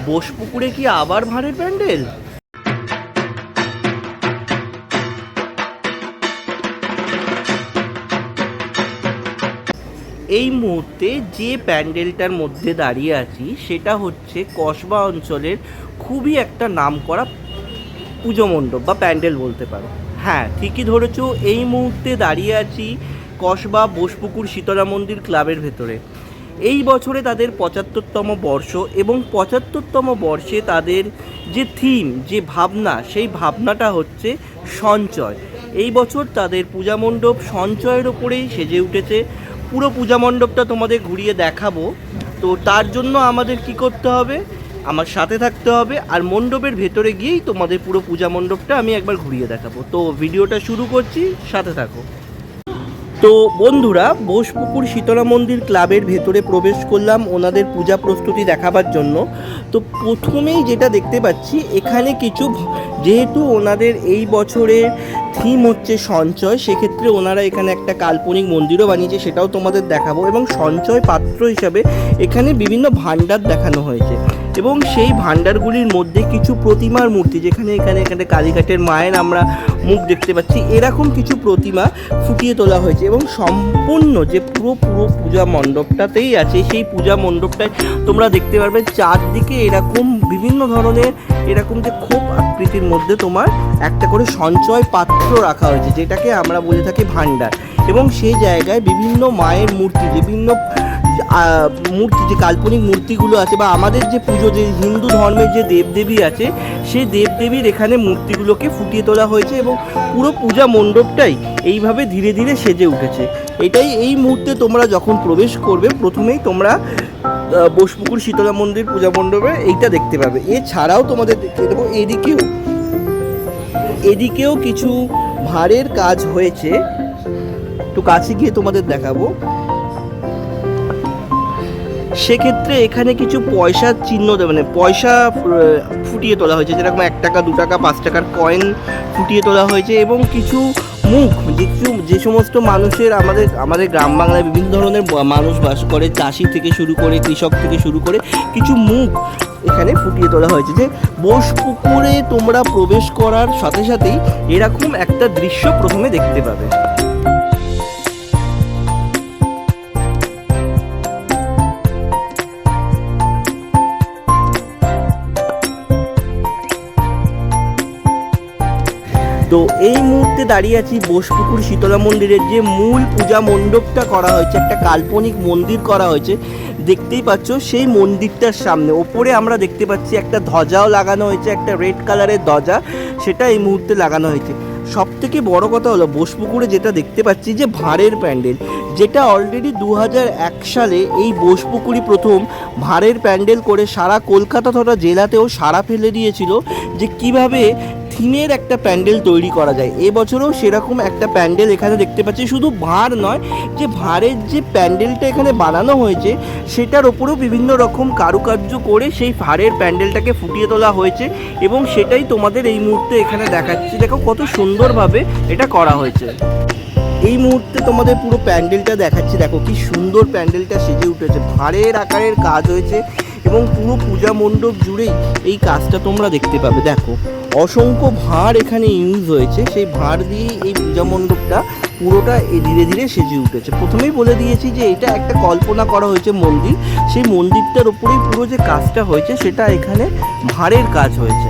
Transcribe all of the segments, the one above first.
বোসপুকুরে কি আবার ভাঁড়ের প্যান্ডেল? এই মুহূর্তে যে প্যান্ডেলটার মধ্যে দাঁড়িয়ে আছি সেটা হচ্ছে কসবা অঞ্চলের খুবই একটা নামকরা পুজো মণ্ডপ বা প্যান্ডেল বলতে পারো। হ্যাঁ, ঠিকই ধরেছো, এই মুহূর্তে দাঁড়িয়ে আছি কসবা বোসপুকুর শীতলা মন্দির ক্লাবের ভেতরে। এই বছরে তাদের ৭৫তম বর্ষ এবং ৭৫তম বর্ষে তাদের যে থিম, যে ভাবনা, সেই ভাবনাটা হচ্ছে সঞ্চয়। এই বছর তাদের পূজা মণ্ডপ সঞ্চয়ের ওপরেই সেজে উঠেছে। পুরো পূজা মণ্ডপটা তোমাদের ঘুরিয়ে দেখাবো। তো তার জন্য আমাদের কি করতে হবে, আমার সাথে থাকতে হবে, আর মণ্ডপের ভেতরে গিয়েই তোমাদের পুরো পূজা মণ্ডপটা আমি একবার ঘুরিয়ে দেখাবো। তো ভিডিওটা শুরু করছি, সাথে থাকো। তো বন্ধুরা, বোসপুকুর শীতলা মন্দির ক্লাবের ভেতরে প্রবেশ করলাম ওনাদের পূজা প্রস্তুতি দেখাবার জন্য। তো প্রথমেই যেটা দেখতে পাচ্ছি, এখানে কিছু, যেহেতু ওনাদের এই বছরের থিম হচ্ছে সঞ্চয়, সেক্ষেত্রে ওনারা এখানে একটা কাল্পনিক মন্দিরও বানিয়েছে, সেটাও তোমাদের দেখাবো। এবং সঞ্চয় পাত্র হিসাবে এখানে বিভিন্ন ভাণ্ডার দেখানো হয়েছে এবং সেই ভাণ্ডারগুলির মধ্যে কিছু প্রতিমার মূর্তি, যেখানে এখানে কালীঘাটের মায়ের আমরা মুখ দেখতে পাচ্ছি, এরকম কিছু প্রতিমা ফুটিয়ে তোলা হয়েছে। এবং সম্পূর্ণ যে পুরো পূজা মণ্ডপটাতেই আছে, সেই পূজা মণ্ডপটায় তোমরা দেখতে পারবে চারদিকে এরকম বিভিন্ন ধরনের এরকম যে খোপ আকৃতির মধ্যে তোমার একটা করে সঞ্চয় পাত্র রাখা হয়েছে, যেটাকে আমরা বলে থাকি ভাণ্ডার। এবং সেই জায়গায় বিভিন্ন মায়ের মূর্তি, বিভিন্ন মূর্তি, যে কাল্পনিক মূর্তিগুলো আছে, বা আমাদের যে পুজো, যে হিন্দু ধর্মের যে দেবদেবী আছে, সেই দেবদেবীর এখানে মূর্তিগুলোকে ফুটিয়ে তোলা হয়েছে এবং পুরো পূজা মণ্ডপটাই এইভাবে ধীরে ধীরে সেজে উঠেছে। এটাই এই মুহূর্তে তোমরা যখন প্রবেশ করবে, প্রথমেই তোমরা বোসপুকুর শীতলা মন্দির পূজা মণ্ডপে এইটা দেখতে পাবে। এছাড়াও তোমাদের দেখতে দেবো এদিকেও কিছু ভাঁড়ের কাজ হয়েছে, একটু কাছে গিয়ে তোমাদের দেখাবো। সেক্ষেত্রে এখানে কিছু পয়সার চিহ্ন, মানে পয়সা ফুটিয়ে তোলা হয়েছে, যেরকম ১ টাকা, ২ টাকা, ৫ টাকার কয়েন ফুটিয়ে তোলা হয়েছে। এবং কিছু মুখ, যে সমস্ত মানুষের, আমাদের গ্রাম বাংলায় বিভিন্ন ধরনের মানুষ বাস করে, চাষি থেকে শুরু করে, কৃষক থেকে শুরু করে, কিছু মুখ এখানে ফুটিয়ে তোলা হয়েছে। যে বোসপুকুরে তোমরা প্রবেশ করার সাথে সাথেই এরকম একটা দৃশ্য প্রথমে দেখতে পাবে। তো এই মুহূর্তে দাঁড়িয়ে আছি বোসপুকুর শীতলা মন্দিরের যে মূল পূজা মণ্ডপটা করা হয়েছে, একটা কাল্পনিক মন্দির করা হয়েছে, দেখতেই পাচ্ছ। সেই মন্দিরটার সামনে ওপরে আমরা দেখতে পাচ্ছি একটা ধ্বজাও লাগানো হয়েছে, একটা রেড কালারের ধ্বজা, সেটা এই মুহূর্তে লাগানো হয়েছে। সব থেকে বড় কথা হলো, বোসপুকুরে যেটা দেখতে পাচ্ছি যে ভাঁড়ের প্যান্ডেল, যেটা অলরেডি ২০০১ সালে এই বোসপুকুরই প্রথম ভাঁড়ের প্যান্ডেল করে সারা কলকাতা তথা জেলাতেও সাড়া ফেলে দিয়েছিল, যে কিভাবে থিমের একটা প্যান্ডেল তৈরি করা যায়। এবছরেও সেরকম একটা প্যান্ডেল এখানে দেখতে পাচ্ছি। শুধু ভাঁড় নয়, যে ভাঁড়ের যে প্যান্ডেলটা এখানে বানানো হয়েছে, সেটার ওপরেও বিভিন্ন রকম কারুকার্য করে সেই ভাঁড়ের প্যান্ডেলটাকে ফুটিয়ে তোলা হয়েছে এবং সেটাই তোমাদের এই মুহূর্তে এখানে দেখাচ্ছি। দেখো কত সুন্দরভাবে এটা করা হয়েছে। এই মুহূর্তে তোমাদের পুরো প্যান্ডেলটা দেখাচ্ছি, দেখো কি সুন্দর প্যান্ডেলটা সেজে উঠেছে, ভাঁড়ের আকারের কাজ হয়েছে এবং পুরো পূজা মণ্ডপ জুড়েই এই কাজটা তোমরা দেখতে পাবে। দেখো অসংখ্য ভাঁড় এখানে ইউজ হয়েছে, সেই ভাঁড় দিয়ে এই পূজা মণ্ডপটা পুরোটা ধীরে ধীরে সেজে উঠেছে। প্রথমেই বলে দিয়েছি যে এটা একটা কল্পনা করা হয়েছে মন্দির, সেই মন্দিরটার উপরেই পুরো যে কাজটা হয়েছে, সেটা এখানে ভাঁড়ের কাজ হয়েছে।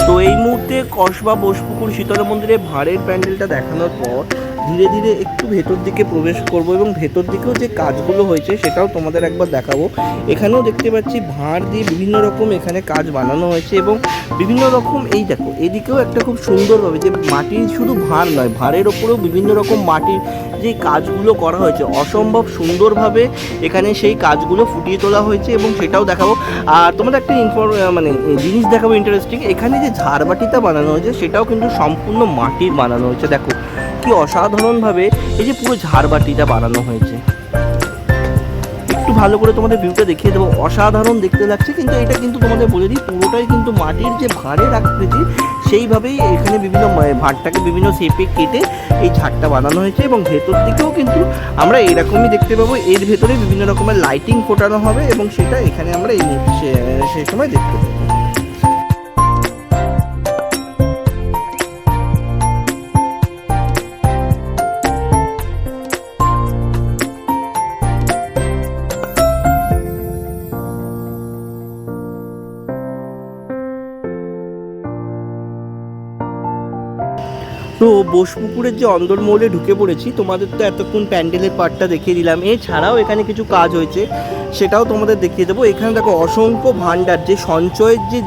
তো এই মুহূর্তে কসবা বোসপুকুর শীতলা মন্দিরে ভাঁড়ের প্যান্ডেলটা দেখানোর পর ধীরে ধীরে একটু ভেতর দিকে প্রবেশ করব এবং ভেতর দিকেও যে কাজগুলো হয়েছে সেটাও তোমাদের একবার দেখাবো। এখানেও দেখতে পাচ্ছি ভাঁড় দিয়ে বিভিন্ন রকম এখানে কাজ বানানো হয়েছে এবং বিভিন্ন রকম, এই দেখো এদিকেও একটা খুব সুন্দরভাবে, যে মাটির শুধু ভাঁড় নয়, ভাঁড়ের ওপরেও বিভিন্ন রকম মাটির যে কাজগুলো করা হয়েছে, অসম্ভব সুন্দরভাবে এখানে সেই কাজগুলো ফুটিয়ে তোলা হয়েছে এবং সেটাও দেখাবো। আর তোমাদের একটা জিনিস দেখাবো ইন্টারেস্টিং, এখানে যে ঝাড়বাটিটা বানানো হয়েছে সেটাও কিন্তু সম্পূর্ণ মাটির বানানো হয়েছে। দেখো কি অসাধারণভাবে এই যে পুরো ঝাড়বাটিটা বানানো হয়েছে। একটু ভালো করে তোমাদের ভিউটা দেখিয়ে দেবো, অসাধারণ দেখতে লাগছে। কিন্তু এটা কিন্তু তোমাদের বলে দিই, পুরোটাই কিন্তু মাটির যে ভাঁড়ের আকৃতি, সেইভাবেই এখানে বিভিন্ন ভাঁড়টাকে বিভিন্ন শেপে কেটে এই ঝাড়টা বানানো হয়েছে, এবং ভেতর দিকেও কিন্তু আমরা এরকমই দেখতে পাবো। এর ভেতরে বিভিন্ন রকমের লাইটিং ফোটানো হবে এবং সেটা এখানে আমরা সেই সময় দেখতে পাবো। তো বোসপুকুরের যে অন্দরমহলে ঢুকে পড়েছি, তোমাদের তো এতক্ষণ প্যান্ডেলের পার্টটা দেখিয়ে দিলাম, এছাড়াও এখানে কিছু কাজ হয়েছে সেটাও তোমাদের দেখিয়ে দেবো। এখানে দেখো অসংখ্য ভাণ্ডার, যে সঞ্চয়ের যে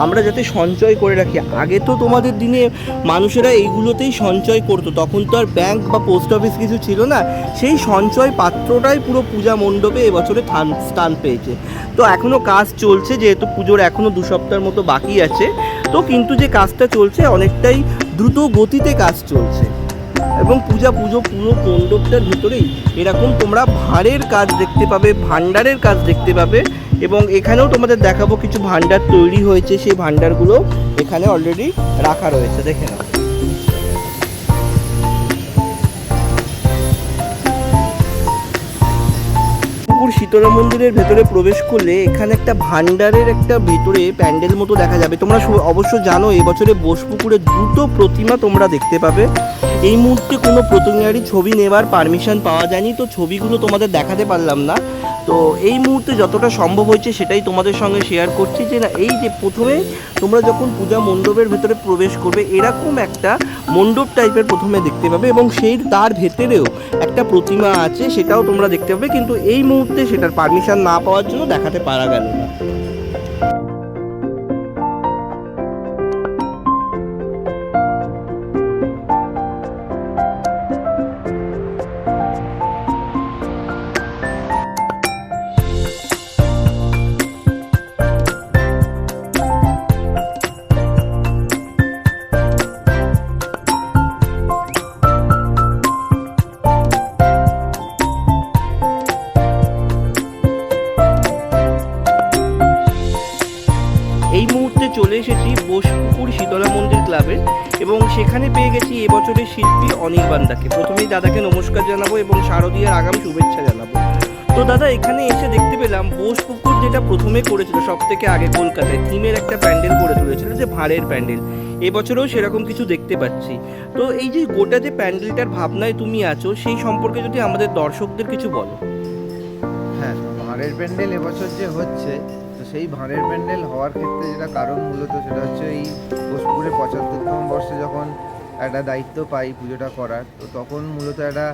আমরা যাতে সঞ্চয় করে রাখি। আগে তো তোমাদের দিনে মানুষেরা এইগুলোতেই সঞ্চয় করতো, তখন তো আর ব্যাংক বা পোস্ট অফিস কিছু ছিল না। সেই সঞ্চয় পাত্রটাই পুরো পূজা মণ্ডপে এবছরে স্থান পেয়েছে। তো এখনও কাজ চলছে, যেহেতু পুজোর এখনও 2 সপ্তাহের মতো বাকি আছে। তো কিন্তু যে কাজটা চলছে অনেকটাই দ্রুত গতিতে কাজ চলছে, এবং পুরো মণ্ডপটার ভিতরেই এরকম তোমরা ভাঁড়ের কাজ দেখতে পাবে, ভাণ্ডারের কাজ দেখতে পাবে। এবং এখানেও তোমাদের দেখাবো কিছু ভাণ্ডার তৈরি হয়েছে, সেই ভাণ্ডারগুলো এখানে অলরেডি রাখা রয়েছে, দেখে নাও। শীতলা মন্দিরের ভেতরে প্রবেশ করলে এখানে একটা ভান্ডারের একটা ভেতরে প্যান্ডেল মতো দেখা যাবে। তোমরা অবশ্য জানো এবছরে বোসপুকুরে 2টো প্রতিমা তোমরা দেখতে পাবে। এই মুহূর্তে কোনো প্রতিমারই ছবি নেওয়ার পারমিশন পাওয়া যায়নি, তো ছবিগুলো তোমাদের দেখাতে পারলাম না। তো এই মুহূর্তে যতটা সম্ভব হয়েছে সেটাই তোমাদের সঙ্গে শেয়ার করছি, যে না এই যে প্রথমে তোমরা যখন পূজা মণ্ডপের ভেতরে প্রবেশ করবে এরকম একটা মণ্ডপ টাইপের প্রথমে দেখতে পাবে, এবং সেই তার ভেতরেও একটা প্রতিমা আছে, সেটাও তোমরা দেখতে পাবে। কিন্তু এই মুহূর্তে সেটার পারমিশন না পাওয়ার জন্য দেখাতে পারা গেল না। এই মুহূর্তে চলে এসেছি বোসপুকুর শীতলা মন্দির ক্লাবে, এবং সেখানে পেয়ে গেছি এবছরের শিল্পী অনির্বাণদাকে। প্রথমেই দাদাকে নমস্কার জানাবো এবং শারদীয়ার আগাম শুভেচ্ছা জানাবো। তো দাদা, এখানে এসে দেখতে পেলাম বোসপুকুর যেটা প্রথমে করেছিল সব থেকে আগে কলকাতায় থিমের একটা প্যান্ডেল করে তুলেছিল, যে ভাঁড়ের প্যান্ডেল। এবছরেও সেরকম কিছু দেখতে পাচ্ছি। তো এই যে গোটা যে প্যান্ডেলটার ভাবনায় তুমি আছো, সেই সম্পর্কে যদি আমাদের দর্শকদের কিছু বলো। হ্যাঁ, ভাঁড়ের প্যান্ডেল এবছর যে হচ্ছে, তো সেই ভাঁড়ের প্যান্ডেল হওয়ার ক্ষেত্রে যেটা কারণ মূলত সেটা হচ্ছে এই বোসপুকুরে 75তম বর্ষে যখন একটা দায়িত্ব পাই পুজোটা করার, তো তখন মূলত একটা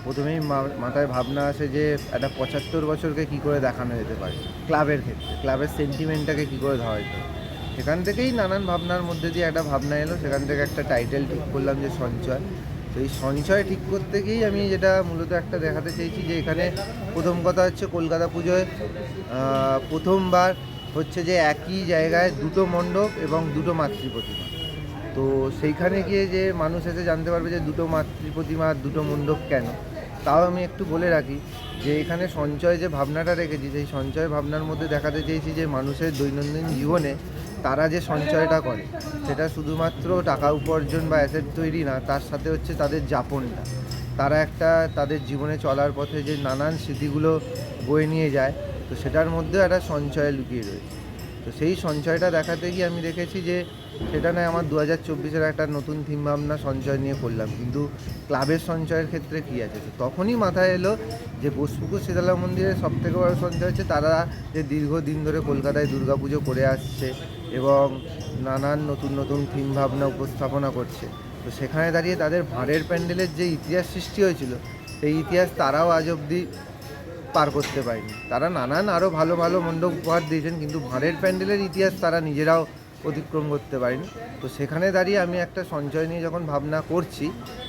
প্রথমেই মাথায় ভাবনা আসে যে একটা 75 বছরকে কী করে দেখানো যেতে পারে ক্লাবের ক্ষেত্রে, ক্লাবের সেন্টিমেন্টটাকে কী করে ধরা যেতে পারে। সেখান থেকেই নানান ভাবনার মধ্যে দিয়ে একটা ভাবনা এলো, সেখান থেকে একটা টাইটেল ঠিক করলাম যে সঞ্চয়। তো এই সঞ্চয় ঠিক করতে গিয়েই আমি যেটা মূলত একটা দেখাতে চেয়েছি, যে এখানে প্রথম কথা হচ্ছে কলকাতা পুজোয় প্রথমবার হচ্ছে যে একই জায়গায় 2টো মণ্ডপ এবং 2টো মাতৃ প্রতিমা। তো সেইখানে গিয়ে যে মানুষ এসে জানতে পারবে যে 2টো মাতৃ প্রতিমা আর 2টো মণ্ডপ কেন। তাও আমি একটু বলে রাখি যে এখানে সঞ্চয় যে ভাবনাটা রেখেছি, সেই সঞ্চয় ভাবনার মধ্যে দেখাতে চেয়েছি যে মানুষের দৈনন্দিন জীবনে তারা যে সঞ্চয়টা করে সেটা শুধুমাত্র টাকা উপার্জন বা অ্যাসেট তৈরি না, তার সাথে হচ্ছে তাদের যাপনটা। তারা একটা তাদের জীবনে চলার পথে যে নানান স্মৃতিগুলো বয়ে নিয়ে যায়, তো সেটার মধ্যে একটা সঞ্চয় লুকিয়ে রয়েছে। তো সেই সঞ্চয়টা দেখাতে গিয়ে আমি দেখেছি যে সেটা নয় আমার 2024-এর একটা নতুন থিম ভাবনা সঞ্চয় নিয়ে করলাম, কিন্তু ক্লাবের সঞ্চয়ের ক্ষেত্রে কী আছে। তো তখনই মাথায় এলো যে বোসপুকুর শীতলা মন্দিরের সবথেকে বড় সঞ্চয় হচ্ছে তারা যে দীর্ঘদিন ধরে কলকাতায় দুর্গাপুজো করে আসছে এবং নানান নতুন নতুন থিম ভাবনা উপস্থাপনা করছে। তো সেখানে দাঁড়িয়ে তাদের ভাঁড়ের প্যান্ডেলের যে ইতিহাস সৃষ্টি হয়েছিল, সেই ইতিহাস তারাও আজ অবধি পার করতে পারেনি। তারা নানান আরও ভালো ভালো মণ্ডপ উপহার দিয়েছেন, কিন্তু ভাঁড়ের প্যান্ডেলের ইতিহাস তারা নিজেরাও অতিক্রম করতে পারেনি। তো সেখানে দাঁড়িয়ে আমি একটা সঞ্চয় নিয়ে যখন ভাবনা করছি,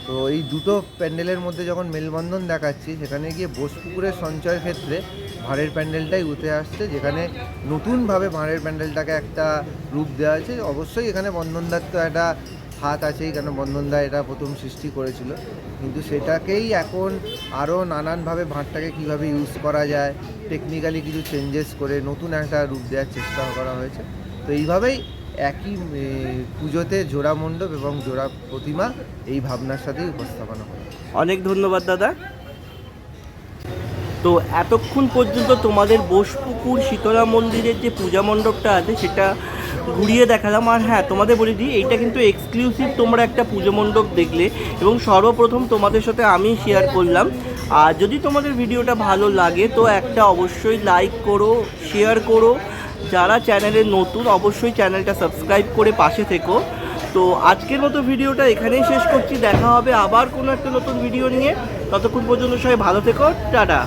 তো এই 2টো প্যান্ডেলের মধ্যে যখন মেলবন্ধন দেখাচ্ছি, সেখানে গিয়ে বোসপুকুরের সঞ্চয়ের ক্ষেত্রে ভাঁড়ের প্যান্ডেলটাই উঠে আসছে, যেখানে নতুনভাবে ভাঁড়ের প্যান্ডেলটাকে একটা রূপ দেওয়া আছে। অবশ্যই এখানে বন্ধনদার তো একটা হাত আছেই, কেন বন্ধনদা এটা প্রথম সৃষ্টি করেছিল, কিন্তু সেটাকেই এখন আরও নানানভাবে ভাঁড়টাকে কীভাবে ইউজ করা যায়, টেকনিক্যালি কিছু চেঞ্জেস করে নতুন একটা রূপ দেওয়ার চেষ্টা করা হয়েছে। তো এইভাবেই একই পুজোতে জোড়া মণ্ডপ এবং জোড়া প্রতিমা এই ভাবনার সাথেই উপস্থাপনা করা। অনেক ধন্যবাদ দাদা। তো এতক্ষণ পর্যন্ত তোমাদের বোসপুকুর শীতলা মন্দিরের যে পূজা মণ্ডপটা আছে সেটা ঘুরিয়ে দেখালাম। আর হ্যাঁ, তোমাদের বলে দিই, এইটা কিন্তু এক্সক্লুসিভ তোমরা একটা পুজো মণ্ডপ দেখলে এবং সর্বপ্রথম তোমাদের সাথে আমি শেয়ার করলাম। আর যদি তোমাদের ভিডিওটা ভালো লাগে তো একটা অবশ্যই লাইক করো, শেয়ার করো। যারা চ্যানেলে নতুন অবশ্যই চ্যানেলটা সাবস্ক্রাইব করে পাশে থেকো। তো আজকের মতো ভিডিওটা এখানেই শেষ করছি। দেখা হবে আবার কোনো একটা নতুন ভিডিও নিয়ে। ততক্ষণ পর্যন্ত সবাই ভালো থেকো। টাটা।